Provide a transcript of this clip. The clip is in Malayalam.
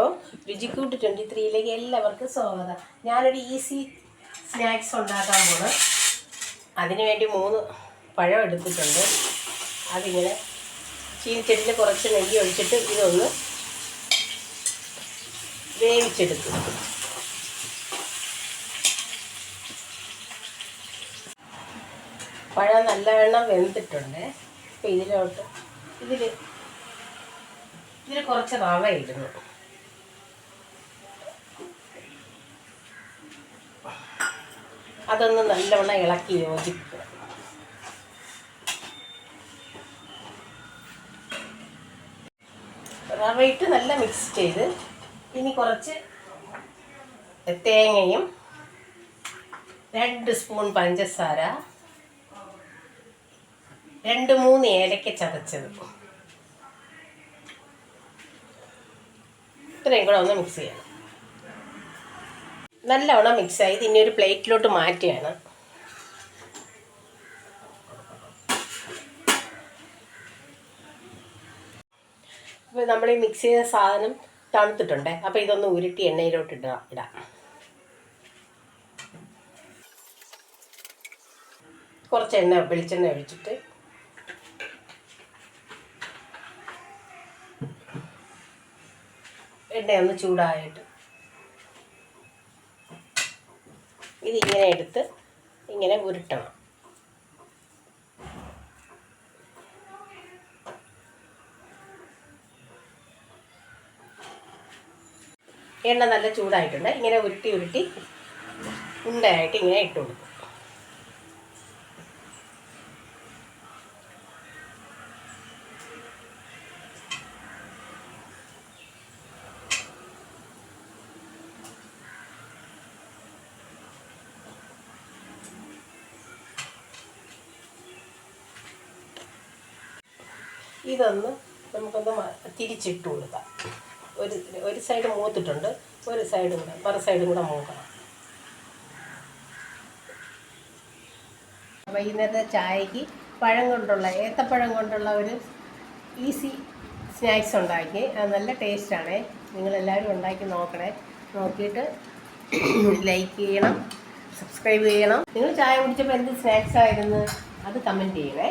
ഹലോ, രുചിക്കൂട്ട് 23ലേക്ക് എല്ലാവർക്കും സ്വാഗതം. ഞാനൊരു ഈസി സ്നാക്സ് ഉണ്ടാക്കാൻ പോണ്. അതിനുവേണ്ടി 3 പഴം എടുത്തിട്ടുണ്ട്. അതിങ്ങനെ ചീനിച്ചെടിയിൽ കുറച്ച് നെയ്യ് ഒഴിച്ചിട്ട് ഇതൊന്ന് വേവിച്ചെടുക്കും. പഴം നല്ലവണ്ണം വെന്തിട്ടുണ്ട്. അപ്പോൾ ഇതിലോട്ട് ഇതിൽ കുറച്ച് റവ ഇടുന്നു. അതൊന്ന് നല്ലവണ്ണം ഇളക്കി യോജിപ്പിക്കുക. റവ ഇട്ട് നല്ല മിക്സ് ചെയ്ത് ഇനി കുറച്ച് തേങ്ങയും 2 സ്പൂൺ പഞ്ചസാര, 2-3 ഏലക്ക ചതച്ചത്, ഇത്രയും കൂടെ ഒന്ന് മിക്സ് ചെയ്യണം. നല്ലവണ്ണം മിക്സായി ഇനി ഒരു പ്ലേറ്റിലോട്ട് മാറ്റുകയാണ്. അപ്പോൾ നമ്മൾ ഈ മിക്സ് ചെയ്ത സാധനം തണുത്തിട്ടുണ്ട്. അപ്പോൾ ഇതൊന്ന് ഉരുട്ടി എണ്ണയിലോട്ട് ഇടാം. കുറച്ച് വെളിച്ചെണ്ണ ഒഴിച്ചിട്ട് എണ്ണയൊന്ന് ചൂടായിട്ട് ഇതിങ്ങനെ എടുത്ത് ഇങ്ങനെ ഉരുട്ടണം. എണ്ണ നല്ല ചൂടായിട്ടുണ്ട്. ഇങ്ങനെ ഉരുട്ടി ഉണ്ടയായിട്ട് ഇങ്ങനെ ഇട്ട് കൊടുക്കും. ഇതൊന്ന് നമുക്കൊന്ന് തിരിച്ചിട്ട് കൊടുക്കാം. ഒരു സൈഡ് മൂത്തിട്ടുണ്ട്, ഒരു സൈഡും കൂടെ മറു സൈഡും കൂടെ മൂക്കണം. വൈകുന്നേരത്തെ ചായക്ക് ഏത്തപ്പഴം കൊണ്ടുള്ള ഒരു ഈസി സ്നാക്സ് ഉണ്ടാക്കി. അത് നല്ല ടേസ്റ്റാണ്. നിങ്ങളെല്ലാവരും ഉണ്ടാക്കി നോക്കിയിട്ട് ലൈക്ക് ചെയ്യണം, സബ്സ്ക്രൈബ് ചെയ്യണം. നിങ്ങൾ ചായ കുടിച്ചപ്പോൾ എന്ത് സ്നാക്സ് ആയിരുന്നു അത് കമൻറ്റ് ചെയ്യണേ.